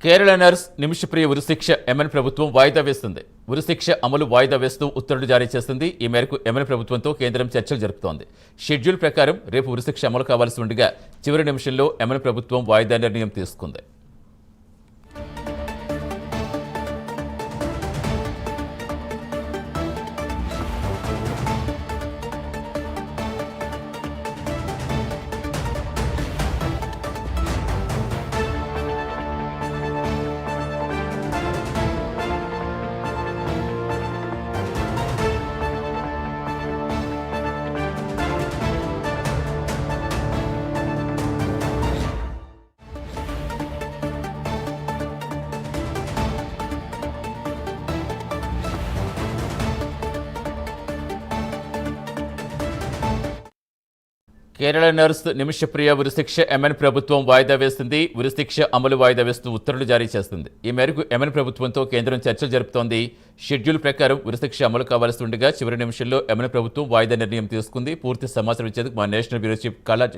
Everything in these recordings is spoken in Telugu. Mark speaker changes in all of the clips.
Speaker 1: కేరళ నర్స్ నిమిషప్రియ ఉరిశిక్ష ఎమ్మెన్ ప్రభుత్వం వాయిదా వేస్తుంది. ఉరిశిక్ష అమలు వాయిదా వేస్తూ ఉత్తర్వులు జారీ చేస్తుంది. ఈ మేరకు ఎమ్మెన్ ప్రభుత్వంతో కేంద్రం చర్చలు జరుపుతోంది. షెడ్యూల్ ప్రకారం రేపు ఉరిశిక్ష అమలు కావాల్సి ఉండగా చివరి నిమిషంలో ఎమ్మెన్ ప్రభుత్వం వాయిదా నిర్ణయం తీసుకుంది. కేరళ నర్స్ నిమిషప్రియ ఉరిశిక్ష ఎమ్మెన్ ప్రభుత్వం వాయిదా వేస్తుంది. ఉరిశిక్ష అమలు వాయిదా వేస్తూ ఉత్తర్వులు జారీ చేస్తుంది. ఈ మేరకు ఎమ్మెన్ ప్రభుత్వంతో కేంద్రం చర్చలు జరుపుతోంది. షెడ్యూల్ ప్రకారం ఉరిశిక్ష అమలు కావాల్సి ఉండగా చివరి నిమిషంలో ఎమ్మెన్ ప్రభుత్వం వాయిదా నిర్ణయం తీసుకుంది. పూర్తి సమాచారం ఇచ్చేందుకు మా నేషనల్ బ్యూరో చీఫ్ కళా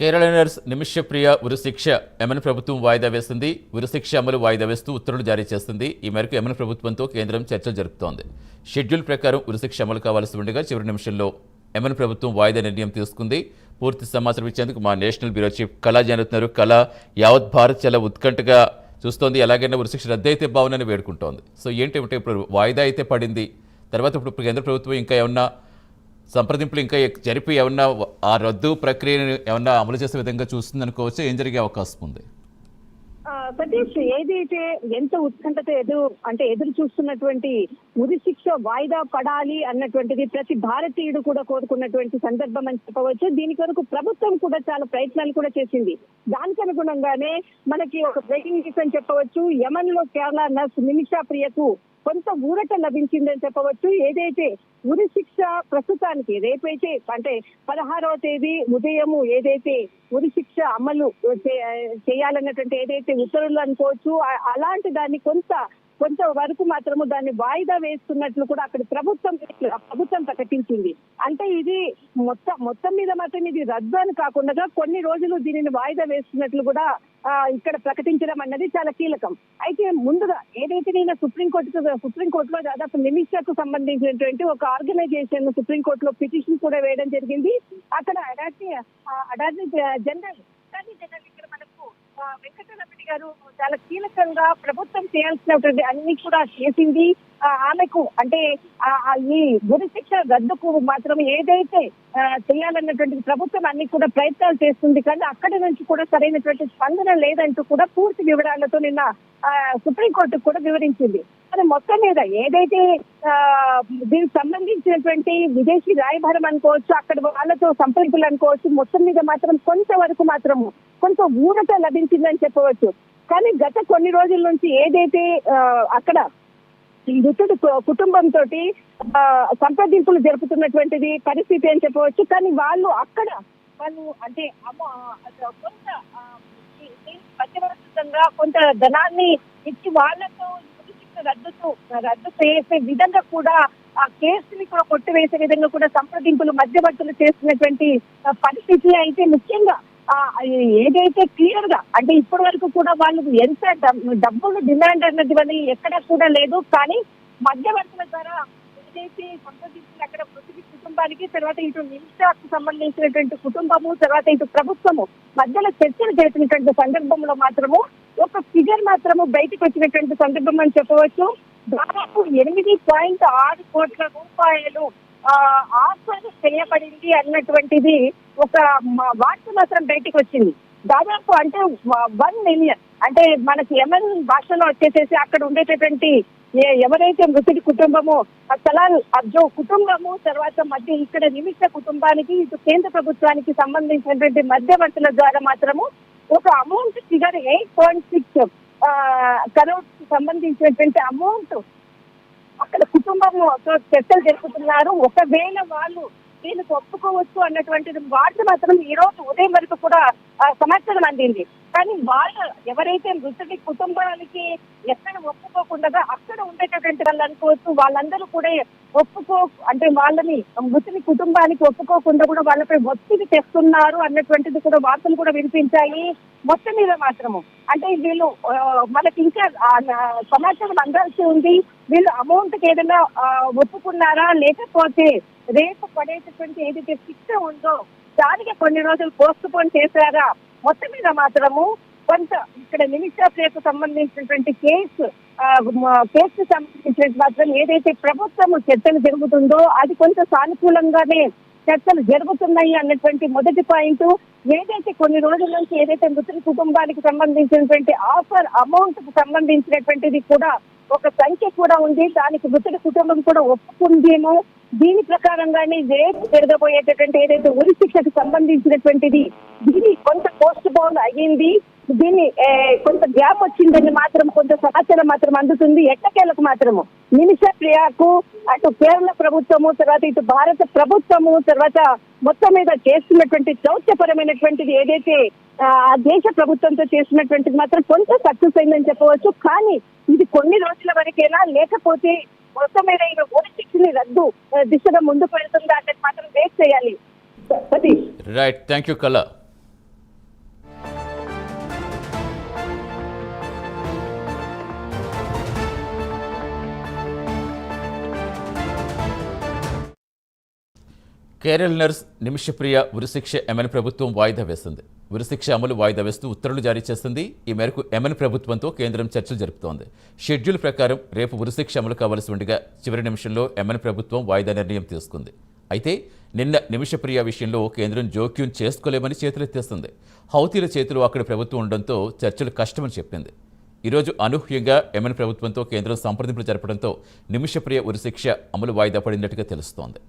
Speaker 1: కేరళ నర్స్ నిమిషప్రియ ఉరిశిక్ష ఎమ్మెన్ ప్రభుత్వం వాయిదా వేస్తుంది. ఉరిశిక్ష అమలు వాయిదా వేస్తూ ఉత్తర్వులు జారీ చేస్తుంది. ఈ మేరకు ఎమ్మెన్ ప్రభుత్వంతో కేంద్రం చర్చలు జరుపుతోంది. షెడ్యూల్ ప్రకారం ఉరిశిక్ష అమలు కావాల్సి ఉండగా చివరి నిమిషంలో ఎమ్మెన్ ప్రభుత్వం వాయిదా నిర్ణయం తీసుకుంది. పూర్తి సమాచారం ఇచ్చేందుకు మా నేషనల్ బ్యూరో చీఫ్ కళా జరుగుతున్నారు. కళ, యావత్ భారత్ చాలా ఉత్కంఠగా చూస్తోంది. ఎలాగైనా ఉరిశిక్ష రద్దు అయితే బాగుందని వేడుకుంటోంది. సో ఏంటంటే ఇప్పుడు వాయిదా అయితే పడింది. తర్వాత ఇప్పుడు కేంద్ర ప్రభుత్వం ఇంకా ఏమన్నా సంప్రదింపులు ఇంకా జరిపి ఏమన్నా ఆ రద్దు ప్రక్రియను ఏమన్నా అమలు చేసే విధంగా చూస్తుంది అనుకోవచ్చు. ఏం జరిగే అవకాశం ఉంది?
Speaker 2: సతీష్, ఏదైతే ఎంత ఉత్కంఠత ఎదురు చూస్తున్నటువంటి ఉరిశిక్ష వాయిదా పడాలి అన్నటువంటిది ప్రతి భారతీయుడు కూడా కోరుకున్నటువంటి సందర్భం అని చెప్పవచ్చు. దీని కొరకు ప్రభుత్వం కూడా చాలా ప్రయత్నాలు కూడా చేసింది. దానికి అనుగుణంగానే మనకి ఒక బ్రేకింగ్ న్యూస్ అని చెప్పవచ్చు. యమన్ లో కేరళ నర్స్ నిమిషప్రియకు కొంత ఊరట లభించిందని చెప్పవచ్చు. ఏదైతే ఉరి శిక్ష ప్రస్తుతానికి రేపైతే అంటే 16వ తేదీ ఉదయం ఏదైతే ఉరి శిక్ష అమలు చేయాలన్నటువంటి ఏదైతే ఉత్తర్వులు అనుకోవచ్చు, అలాంటి దాన్ని కొంత వరకు మాత్రము దాన్ని వాయిదా వేస్తున్నట్లు కూడా అక్కడ ప్రభుత్వం ప్రకటించింది. అంటే ఇది మొత్తం మీద మాత్రం ఇది రద్దు అని కాకుండా కొన్ని రోజులు దీనిని వాయిదా వేస్తున్నట్లు కూడా ఇక్కడ ప్రకటించడం అన్నది చాలా కీలకం. అయితే ముందుగా ఏదైతే నేను సుప్రీంకోర్టులో దాదాపు నిమిషకు సంబంధించినటువంటి ఒక ఆర్గనైజేషన్ సుప్రీంకోర్టులో పిటిషన్ కూడా వేయడం జరిగింది. అక్కడ అటార్నీ జనరల్ ఇక్కడ మనకు వెంకటరమణి గారు చాలా కీలకంగా ప్రభుత్వం చేయాల్సినటువంటి అన్ని కూడా చేసింది. ఆమెకు అంటే ఈ ఉరి శిక్ష రద్దుకు మాత్రం ఏదైతే చేయాలన్నటువంటి ప్రభుత్వం అన్ని కూడా ప్రయత్నాలు చేస్తుంది. కానీ అక్కడి నుంచి కూడా సరైనటువంటి స్పందన లేదంటూ కూడా పూర్తి వివరాలతో నిన్న సుప్రీంకోర్టుకు కూడా వివరించింది. అది మొత్తం మీద ఏదైతే దీనికి సంబంధించినటువంటి విదేశీ రాయబారం అనుకోవచ్చు, అక్కడ వాళ్ళతో సంప్రదింపులు అనుకోవచ్చు, మొత్తం మీద మాత్రం కొంతవరకు మాత్రము కొంత ఊరట లభించిందని చెప్పవచ్చు. కానీ గత కొన్ని రోజుల నుంచి ఏదైతే అక్కడ మృతుడి కుటుంబంతో సంప్రదింపులు జరుపుతున్నటువంటిది పరిస్థితి అని చెప్పవచ్చు. కానీ వాళ్ళు అంటే కొంత మధ్యవర్తితంగా కొంత ధనాన్ని ఇచ్చి వాళ్లతో రద్దు చేసే విధంగా కూడా ఆ కేసుని కూడా కొట్టివేసే విధంగా కూడా సంప్రదింపులు మధ్యవర్తులు చేస్తున్నటువంటి పరిస్థితి. అయితే ముఖ్యంగా ఏదైతే క్లియర్ గా అంటే ఇప్పటి వరకు కూడా వాళ్ళు ఎంత డబ్బులు డిమాండ్ అన్నది ఎక్కడ కూడా లేదు. కానీ మధ్యవర్తుల ద్వారా ఏదైతే సంబంధించిన అక్కడ మృతుడి కుటుంబానికి, తర్వాత ఇటు నిమిషాకు సంబంధించినటువంటి కుటుంబము, తర్వాత ఇటు ప్రభుత్వము మధ్యలో చర్చలు జరిపినటువంటి సందర్భంలో మాత్రము ఒక ఫిగర్ మాత్రము బయటకు వచ్చినటువంటి సందర్భం అని చెప్పవచ్చు. దాదాపు 8.6 కోట్ల రూపాయలు ఆఫర్ చేయబడింది అన్నటువంటిది ఒక వార్త మాత్రం బయటకు వచ్చింది. దాదాపు అంటే 1 మిలియన్, అంటే మనకి యమన్ భాషలో వచ్చేసేసి అక్కడ ఉండేటటువంటి ఎవరైతే మృతుడి కుటుంబము, సలాల్ అబ్జో కుటుంబము, తర్వాత మధ్య ఇక్కడ నిమిష కుటుంబానికి, ఇటు కేంద్ర ప్రభుత్వానికి సంబంధించినటువంటి మధ్యవర్తుల ద్వారా మాత్రము ఒక అమౌంట్ ఫిగర్ 8.6 కరోడ్ సంబంధించినటువంటి అమౌంట్ అక్కడ కుటుంబంతో చర్చలు జరుపుతున్నారు. ఒకవేళ వాళ్ళు దీనికి ఒప్పుకోవచ్చు అన్నటువంటిది వార్త మాత్రం ఈ రోజు ఉదయం వరకు కూడా సమాచారం అందింది. కానీ వాళ్ళు ఎవరైతే మృతుడి కుటుంబానికి ఎక్కడ ఒప్పుకోకుండా అక్కడ ఉండేటటువంటి వాళ్ళు అనుకోవచ్చు, వాళ్ళందరూ కూడా అంటే వాళ్ళని మృతుడి కుటుంబానికి ఒప్పుకోకుండా కూడా వాళ్ళపై ఒత్తిడి తెస్తున్నారు అన్నటువంటిది కూడా వార్తలు కూడా వినిపించాయి. మొత్తం మీద మాత్రము అంటే వీళ్ళు మనకి ఇంకా సమాచారం అందాల్సి ఉంది. వీళ్ళు అమౌంట్ కి ఏదైనా ఒప్పుకున్నారా, లేకపోతే రేపు పడేటటువంటి ఏదైతే శిక్ష ఉందో దానికి కొన్ని రోజులు పోస్ట్ పోన్ చేశారా. మొత్తం మీద మాత్రము కొంత ఇక్కడ నిమిషాప్రియకు సంబంధించినటువంటి కేసు సంబంధించినటువంటి మాత్రం ఏదైతే ప్రభుత్వం చర్చలు జరుగుతుందో అది కొంత సానుకూలంగానే చర్చలు జరుగుతున్నాయి అన్నటువంటి మొదటి పాయింట్. ఏదైతే కొన్ని రోజుల నుంచి ఏదైతే మృతుడి కుటుంబానికి సంబంధించినటువంటి ఆఫర్ అమౌంట్ కు సంబంధించినటువంటిది కూడా ఒక సంఖ్య కూడా ఉంది, దానికి మృతుడి కుటుంబం కూడా ఒప్పుకుందేమో. దీని ప్రకారంగానే రేపు జరగబోయేటటువంటి ఏదైతే ఉరి శిక్షకు సంబంధించినటువంటిది దీని కొంత పోస్ట్ పోన్ అయ్యింది. దీన్ని కొంత గ్యాప్ వచ్చిందని మాత్రం కొంత సమాచారం మాత్రం అందుతుంది. ఎట్టకేలకు మాత్రము నిమిష ప్రియాకు అటు కేరళ ప్రభుత్వము, తర్వాత ఇటు భారత ప్రభుత్వము, తర్వాత మొత్తం మీద చేస్తున్నటువంటి దౌత్యపరమైనటువంటిది ఏదైతే ఆ దేశ ప్రభుత్వంతో చేస్తున్నటువంటిది మాత్రం కొంత సక్సెస్ అయిందని చెప్పవచ్చు. కానీ ఇది కొన్ని రోజుల వరకేనా, లేకపోతే మొత్తం మీద ఈ ఉరి శిక్షని రద్దు దిశగా ముందుకు వెళ్తుందా అనేది మాత్రం వెయిట్ చేయాలి. సతీష్.
Speaker 1: రైట్, థ్యాంక్ యూ కళ. కేరళ నర్స్ నిమిషప్రియ ఉరిశిక్ష యెమెన్ ప్రభుత్వం వాయిదా వేస్తుంది. ఉరిశిక్ష అమలు వాయిదా వేస్తూ ఉత్తర్వులు జారీ చేస్తుంది. ఈ మేరకు యెమెన్ ప్రభుత్వంతో కేంద్రం చర్చలు జరుపుతోంది. షెడ్యూల్ ప్రకారం రేపు ఉరిశిక్ష అమలు కావాల్సి ఉండగా చివరి నిమిషంలో యెమెన్ ప్రభుత్వం వాయిదా నిర్ణయం తీసుకుంది. అయితే నిన్న నిమిషప్రియ విషయంలో కేంద్రం జోక్యం చేసుకోలేమని చేతులెత్తేస్తుంది. హౌతీల చేతిలో అక్కడ ప్రభుత్వం ఉండడంతో చర్చలు కష్టమని చెప్పింది. ఈరోజు అనూహ్యంగా యెమెన్ ప్రభుత్వంతో కేంద్రం సంప్రదింపులు జరపడంతో నిమిషప్రియ ఉరిశిక్ష అమలు వాయిదా పడినట్టుగా తెలుస్తోంది.